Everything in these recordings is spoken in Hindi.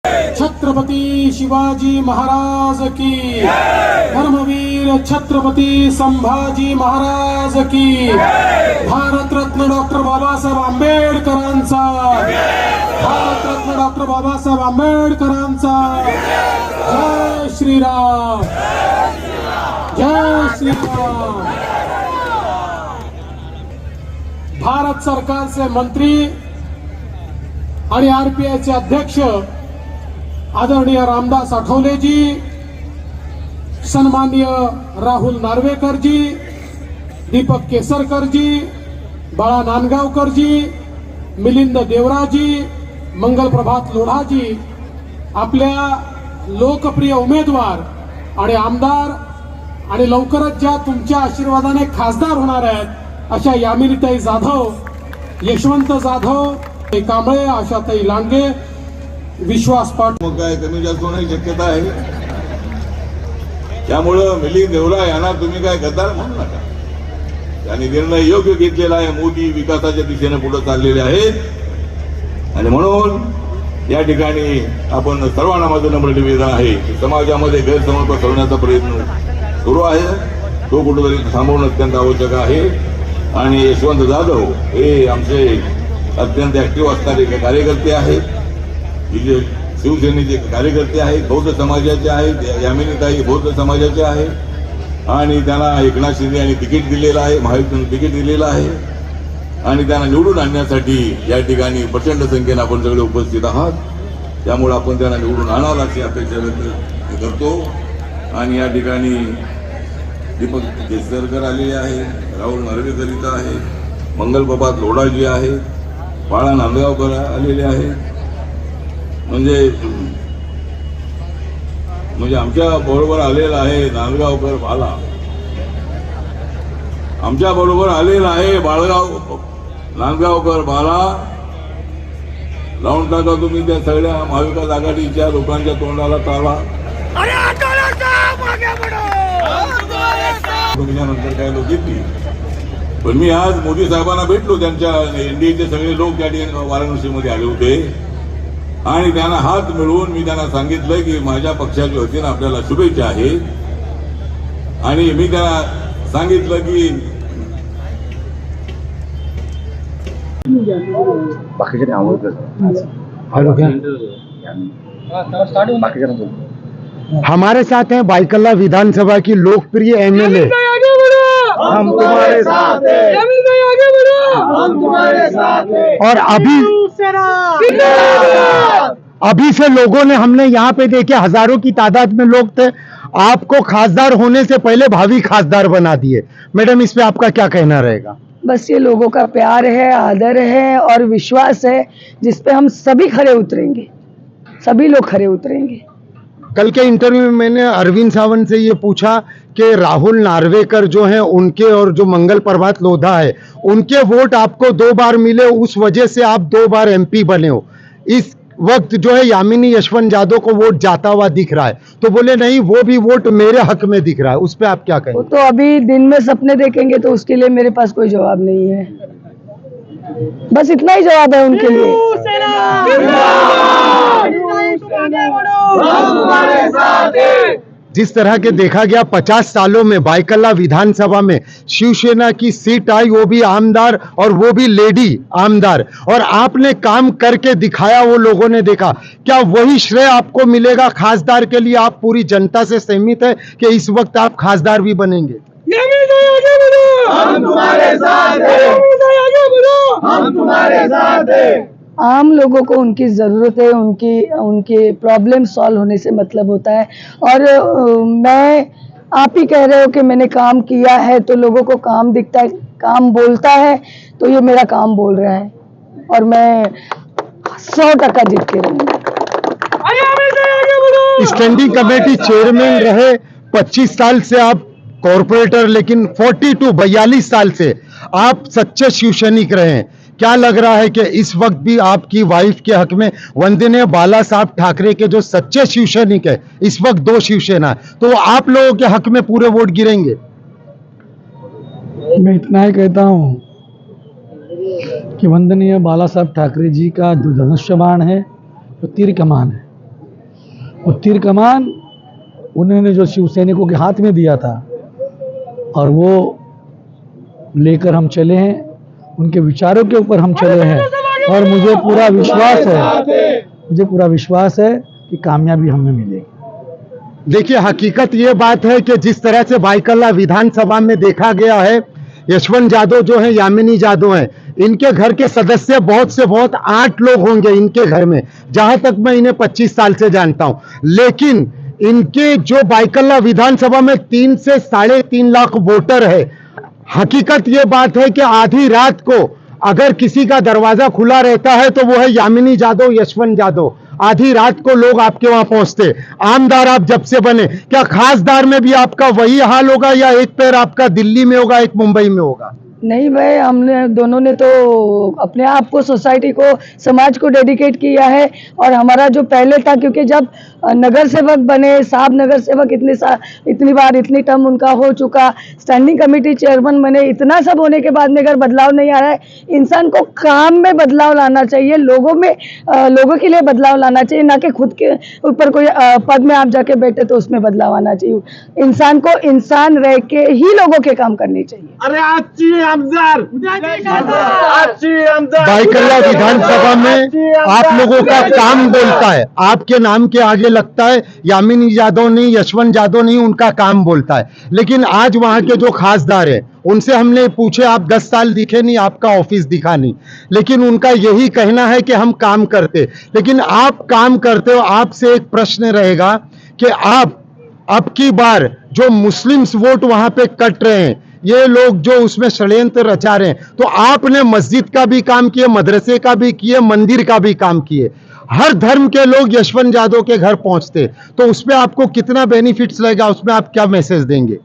छत्रपती शिवाजी महाराज की, धर्मवीर छत्रपती संभाजी महाराज की, भारतरत्न डॉक्टर बाबासाहेब आंबेडकरांचा, भारतरत्न डॉक्टर बाबासाहेब आंबेडकरांचा, जय श्रीराम, जय श्रीराम। भारत सरकारचे मंत्री आणि आरपीआयचे अध्यक्ष आदरणीय रामदास आठवलेजी, सन्माननीय राहुल नार्वेकरजी, दीपक केसरकरजी, बाळा नांदगावकरजी, मिलिंद देवराजी, मंगलप्रभात लोढाजी, आपल्या लोकप्रिय उमेदवार आणि आमदार आणि लवकरच ज्या तुमच्या आशीर्वादाने खासदार होणार आहेत अशा यामिनीताई जाधव, यशवंत जाधव, कांबळे, आशाताई लांडगे, विश्वास पाटील। मग काय कमी जास्त होण्याची शक्यता आहे, त्यामुळं मिलिंद देवरा यांना तुम्ही काय गद्दार म्हणू नका। त्यांनी निर्णय योग्य घेतलेला आहे, मोदी विकासाच्या दिशेने पुढे चाललेले आहेत आणि म्हणून या ठिकाणी आपण सर्वांना माझं नम्र निवेदन आहे की समाजामध्ये गैरसमज पसरवण्याचा प्रयत्न सुरू आहे, तो कुठेतरी थांबवणं अत्यंत आवश्यक आहे। आणि यशवंत जाधव हे आमचे अत्यंत ऍक्टिव्ह असणारे कार्यकर्ते आहेत, शिवसेनेचे कार्यकर्ते आहेत, बौद्ध समाजाचे आहेत, यामिनीताई बौद्ध समाजाचे आहेत आणि त्यांना एकनाथ शिंदे यांनी तिकीट दिलेलं आहे, महायुतीने तिकीट दिलेलं आहे आणि त्यांना निवडून आणण्यासाठी या ठिकाणी प्रचंड संख्येने आपण सगळे उपस्थित आहात, त्यामुळे आपण त्यांना निवडून आणाल अशी अपेक्षा व्यक्त करतो। आणि या ठिकाणी दीपक केसरकर आलेले आहे, राहुल नार्वेकर इथं आहे, मंगलप्रभात लोढाजी आहे, बाळा नांदगावकर आलेले आहेत। म्हणजे आमच्या बरोबर आलेला आहे नांदगावकर बाला, आमच्या बरोबर आलेला आहे नांदगावकर बाला। लावून टाका तुम्ही त्या सगळ्या महाविकास आघाडीच्या लोकांच्या तोंडाला ताला। नंतर काय लोक येतील, पण मी आज मोदी साहेबांना भेटलो, त्यांच्या एनडीएचे सगळे लोक त्या ठिकाणी वाराणसीमध्ये आले होते आणि त्यांना हात मिळवून मी त्यांना सांगितलं की माझ्या पक्षाच्या वतीनं आपल्याला शुभेच्छा आहेत आणि मी त्यांना सांगितलं की हमारे साथ हैं बाइकल्ला विधानसभा की लोकप्रिय एमएलए। हम तुम्हारे साथ हैं, हम तुम्हारे साथ हैं। और अभी से लोगों ने, हमने यहाँ पे देखे हजारों की तादाद में लोग थे, आपको खासदार होने से पहले भावी खासदार बना दिए। मैडम, इस पे आपका क्या कहना रहेगा? बस ये लोगों का प्यार है, आदर है और विश्वास है जिसपे हम सभी खरे उतरेंगे, सभी लोग खरे उतरेंगे। कल के इंटरव्यू में मैंने अरविंद सावंत से ये पूछा कि राहुल नार्वेकर जो हैं उनके और जो मंगल प्रभात लोधा है उनके वोट आपको 2 बार मिले, उस वजह से आप 2 बार एमपी बने हो। इस वक्त जो है यामिनी यशवंत जाधव को वोट जाता हुआ दिख रहा है, तो बोले नहीं वो भी वोट मेरे हक में दिख रहा है, उस पर आप क्या कहेंगे? वो तो अभी दिन में सपने देखेंगे, तो उसके लिए मेरे पास कोई जवाब नहीं है। बस इतना ही जवाब है उनके लिए। जिस तरह के देखा गया 50 सालों में बाइकल्ला विधानसभा में शिवसेना की सीट आई, वो भी आमदार और वो भी लेडी आमदार, और आपने काम करके दिखाया, वो लोगों ने देखा। क्या वही श्रेय आपको मिलेगा खासदार के लिए? आप पूरी जनता से सहमत है कि इस वक्त आप खासदार भी बनेंगे? हम तुम्हारे साथ हैं, हम तुम्हारे साथ हैं। आम लोगों को उनकी ज़रूरत है, उनके प्रॉब्लम सॉल्व होने से मतलब होता है। और मैं, आप ही कह रहे हो कि मैंने काम किया है तो लोगों को काम दिखता है, काम बोलता है, तो ये मेरा काम बोल रहा है और मैं 100% जीत के रहूंगा। स्टैंडिंग कमेटी चेयरमैन रहे, 25 साल से आप कॉर्पोरेटर, लेकिन 42 साल से आप सच्चे शिवसैनिक रहे हैं। क्या लग रहा है कि इस वक्त भी आपकी वाइफ के हक में, वंदनीय बाला साहब ठाकरे के जो सच्चे शिवसैनिक है, इस वक्त 2 शिवसेना है, तो आप लोगों के हक में पूरे वोट गिरेंगे? मैं इतना ही कहता हूं कि वंदनीय बाला साहब ठाकरे जी का जो धनुष्य बाण है, वो तीर कमान है, वो तीर कमान उन्होंने जो शिवसैनिकों के हाथ में दिया था और वो लेकर हम चले हैं, उनके विचारों के ऊपर हम चले हैं और मुझे पूरा विश्वास है कि कामयाबी हमें मिलेगी। देखिए, हकीकत ये बात है कि जिस तरह से भाईकल्ला विधानसभा में देखा गया है, यशवंत यादव जो है, यामिनी यादव है, इनके घर के सदस्य बहुत से बहुत 8 लोग होंगे इनके घर में, जहां तक मैं इन्हें 25 साल से जानता हूं। लेकिन इनके जो भाईकल्ला विधानसभा में 3 से 3.5 लाख वोटर है। हकीकत ये बात है कि आधी रात को अगर किसी का दरवाजा खुला रहता है तो वो है यामिनी यादव, यशवंत यादव। आधी रात को लोग आपके वहां पहुंचते। आमदार आप जब से बने, क्या खासदार में भी आपका वही हाल होगा या एक पैर आपका दिल्ली में होगा, एक मुंबई में होगा? नहीं भाई, हमने दोनों ने तो अपने आप को, सोसाइटी को, समाज को डेडिकेट किया है। और हमारा जो पहले था, क्योंकि जब नगर सेवक बने, साहब नगर सेवक इतनी बार इतनी टर्म उनका हो चुका, स्टैंडिंग कमेटी चेयरमैन बने, इतना सब होने के बाद में अगर बदलाव नहीं आ रहा है, इंसान को काम में बदलाव लाना चाहिए, लोगों के लिए बदलाव लाना चाहिए, ना कि खुद के ऊपर कोई पद में आप जाके बैठे तो उसमें बदलाव आना चाहिए। इंसान को इंसान रह के ही लोगों के काम करने चाहिए। भाईकल्ला विधानसभा में आप लोगों का काम बोलता है, आपके नाम के आगे लगता है यामिनी यादव नहीं, यशवंत यादव नहीं, उनका काम बोलता है। लेकिन आज वहां के जो खासदार है उनसे हमने पूछे, आप 10 साल दिखे नहीं, आपका ऑफिस दिखा नहीं, लेकिन उनका यही कहना है कि हम काम करते। लेकिन आप काम करते हो। आपसे एक प्रश्न रहेगा कि आप अब की बार जो मुस्लिम्स वोट वहां पे कट रहे हैं, ये लोग जो उसमें षड्यंत्र रचा रहे हैं, तो आपने मस्जिद का भी काम किए, मदरसे का भी किए, मंदिर का भी काम किए। हर धर्म के लोग यशवंत यादव के घर पहुंचते, तो उसमें आपको कितना बेनिफिट्स लगेगा, उसमें आप क्या मैसेज देंगे?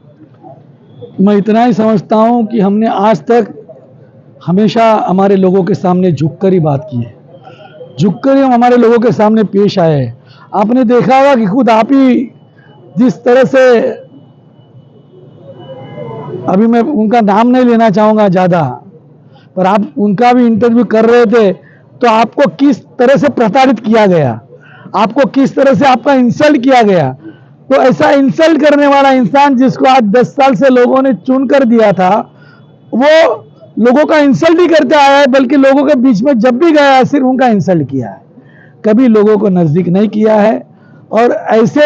मैं इतना ही समझता हूं कि हमने आज तक हमेशा हमारे लोगों के सामने झुककर ही बात की है, झुककर ही हम हमारे लोगों के सामने पेश आए हैं। आपने देखा होगा कि खुद आप ही जिस तरह से, अभी मैं उनका नाम नहीं लेना चाहूँगा ज़्यादा, पर आप उनका भी इंटरव्यू कर रहे थे, तो आपको किस तरह से प्रताड़ित किया गया, आपको किस तरह से आपका इंसल्ट किया गया। तो ऐसा इंसल्ट करने वाला इंसान जिसको आज 10 साल से लोगों ने चुन कर दिया था, वो लोगों का इंसल्ट ही करते आया है, बल्कि लोगों के बीच में जब भी गया है सिर्फ उनका इंसल्ट किया है, कभी लोगों को नज़दीक नहीं किया है। और ऐसे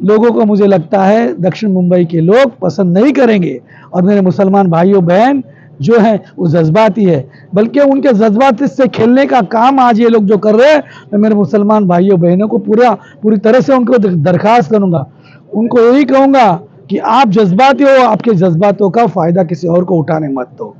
लोगों को मुझे लगता है दक्षिण मुंबई के लोग पसंद नहीं करेंगे। और मेरे मुसलमान भाइयों बहन जो हैं वो जज्बाती है, बल्कि उनके जज्बात से खेलने का काम आज ये लोग जो कर रहे हैं, मैं मेरे मुसलमान भाइयों बहनों को पूरी तरह से उनको दरखास्त करूंगा, उनको यही कहूँगा कि आप जज्बाती हो, आपके जज्बातों का फ़ायदा किसी और को उठाने मत दो।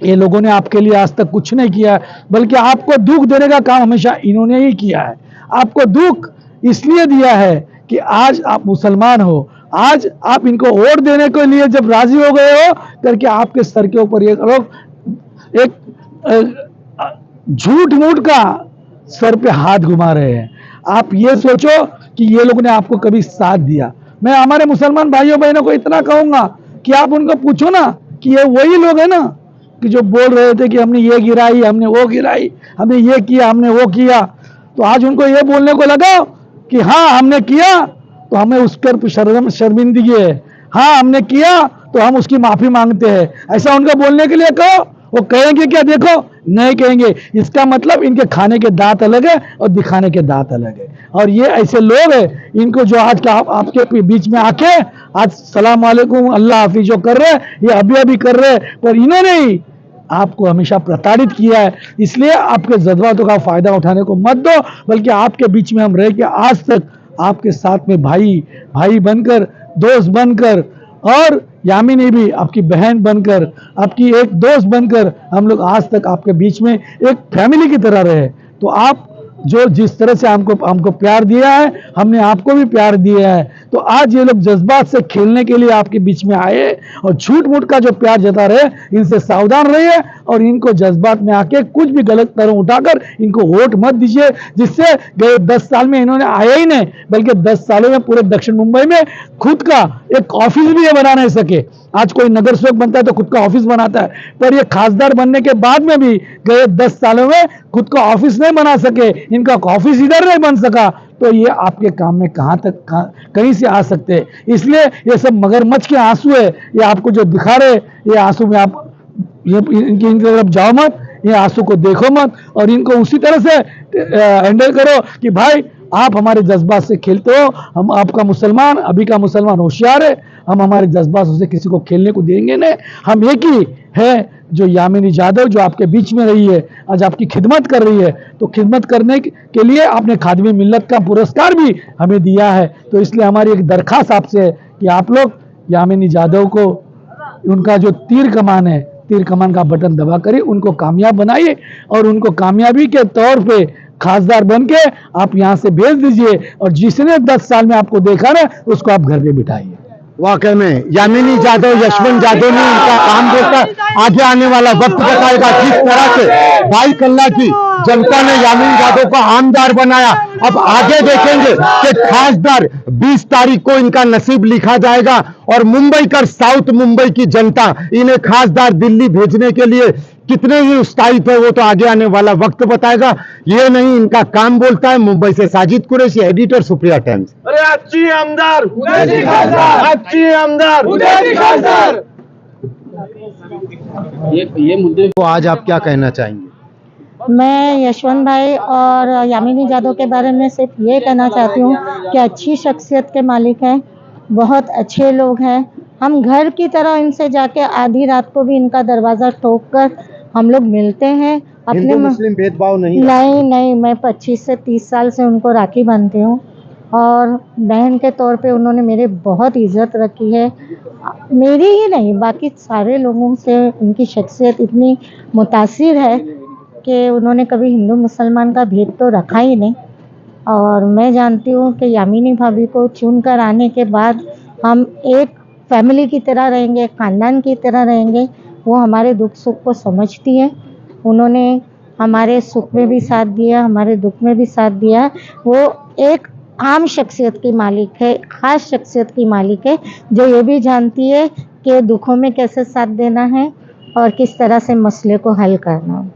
ये लोगों ने आपके लिए आज तक कुछ नहीं किया, बल्कि आपको दुख देने का काम हमेशा इन्होंने ही किया है। आपको दुख इसलिए दिया है कि आज आप मुसलमान हो, आज आप इनको वोट देने के लिए जब राजी हो गए हो करके आपके सर के ऊपर एक झूठ मूठ का सर पे हाथ घुमा रहे हैं। आप ये सोचो कि ये लोग ने आपको कभी साथ दिया। मैं हमारे मुसलमान भाइयों बहनों को इतना कहूंगा कि आप उनको पूछो ना कि ये वही लोग है ना कि जो बोल रहे थे कि हमने ये गिराई, हमने वो गिराई, हमने ये किया, हमने वो किया, तो आज उनको ये बोलने को लगाओ कि हाँ हमने किया तो हमें उस पर शर्मिंदगी है, हाँ हमने किया तो हम उसकी माफी मांगते हैं, ऐसा उनको बोलने के लिए कहो। वो कहेंगे क्या? देखो, नहीं कहेंगे। इसका मतलब इनके खाने के दांत अलग है और दिखाने के दांत अलग है। और ये ऐसे लोग हैं, इनको जो आज का आपके बीच में आके आज सलाम वालेकुम अल्लाह हाफिज जो कर रहे हैं, ये अभी कर रहे हैं, पर इन्होंने ही आपको हमेशा प्रताड़ित किया है। इसलिए आपके जज्बातों का फायदा उठाने को मत दो, बल्कि आपके बीच में हम रह के आज तक आपके साथ में भाई बनकर, दोस्त बनकर, और यामिनी भी आपकी बहन बनकर, आपकी एक दोस्त बनकर, हम लोग आज तक आपके बीच में एक फैमिली की तरह रहे। तो आप जो जिस तरह से हमको प्यार दिया है, हमने आपको भी प्यार दिया है। तो आज ये लोग जज्बात से खेलने के लिए आपके बीच में आए और झूठ मूठ का जो प्यार जता रहे, इनसे सावधान रहिए और इनको जज्बात में आके कुछ भी गलत कदम उठाकर इनको वोट मत दीजिए, जिससे गए 10 साल में इन्होंने आया ही नहीं, बल्कि 10 सालों में पूरे दक्षिण मुंबई में खुद का एक ऑफिस भी ये बना नहीं सके। आज कोई नगर सेवक बनता है तो खुद का ऑफिस बनाता है, पर ये खासदार बनने के बाद में भी गए 10 सालों में खुद का ऑफिस नहीं बना सके, इनका ऑफिस इधर नहीं बन सका। तो ये आपके काम में कहीं से आ सकते हैं। इसलिए ये सब मगरमच्छ के आंसू है, ये आपको जो दिखा रहे ये आंसू में आप ये इनकी तरफ जाओ मत, ये आंसू को देखो मत और इनको उसी तरह से हैंडल करो कि भाई आप हमारे जज्बात से खेलते हो, हम आपका मुसलमान, अभी का मुसलमान होशियार है, हम हमारे जज्बात से किसी को खेलने को देंगे नहीं। हम एक ही है जो यामिनी जादव जो आपके बीच में रही है, आज आपकी खिदमत कर रही है, तो खिदमत करने के लिए आपने खादिम मिल्लत का पुरस्कार भी हमें दिया है। तो इसलिए हमारी एक दरख्वास्त आपसे है कि आप लोग यामिनी जादव को उनका जो तीर कमान है, तीर कमान का बटन दबा करिए, उनको कामयाब बनाइए और उनको कामयाबी के तौर पे खासदार बन के आप यहाँ से भेज दीजिए और जिसने 10 साल में आपको देखा ना उसको आप घर पे बिठाइए। वाकई में यामिनी जादव, यशवंत जादव ने इनका काम देखकर आगे आने वाला वक्त बताएगा। जिस तरह से भाई कल्ला की जनता ने यामिनी जादव को आमदार बनाया, अब आगे देखेंगे कि खासदार 20 तारीख को इनका नसीब लिखा जाएगा और मुंबई कर साउथ मुंबई की जनता इन्हें खासदार दिल्ली भेजने के लिए कितने ही उत्साहित है वो तो आगे आने वाला वक्त बताएगा। ये नहीं इनका काम बोलता है। मुंबई से साजिद कुरैशी, एडिटर, सुप्रिया टाइम्स। अरे अच्छी आमदार उदयजी खासदार, अच्छी आमदार उदयजी खासदार। ये मुद्दे को आज आप क्या कहना चाहेंगे? मैं यशवंत भाई और यामिनी जादव के बारे में सिर्फ ये कहना चाहती हूँ कि अच्छी शख्सियत के मालिक हैं, बहुत अच्छे लोग हैं। हम घर की तरह इनसे जाके आधी रात को भी इनका दरवाज़ा ठोक कर हम लोग मिलते हैं। अपने मुस्लिम भेदभाव नहीं? नहीं, मैं 25 से 30 साल से उनको राखी बांधती हूँ और बहन के तौर पे उन्होंने मेरे बहुत इज्जत रखी है। मेरी ही नहीं, बाकी सारे लोगों से उनकी शख्सियत इतनी मुतासिर है कि उन्होंने कभी हिंदू मुसलमान का भेद तो रखा ही नहीं। और मैं जानती हूँ कि यामिनी भाभी को चुन कर आने के बाद हम एक फैमिली की तरह रहेंगे, ख़ानदान की तरह रहेंगे। वो हमारे दुख सुख को समझती है, उन्होंने हमारे सुख में भी साथ दिया, हमारे दुख में भी साथ दिया। वो एक आम शख्सियत की मालिक है, ख़ास शख्सियत की मालिक है जो ये भी जानती है कि दुखों में कैसे साथ देना है और किस तरह से मसले को हल करना है।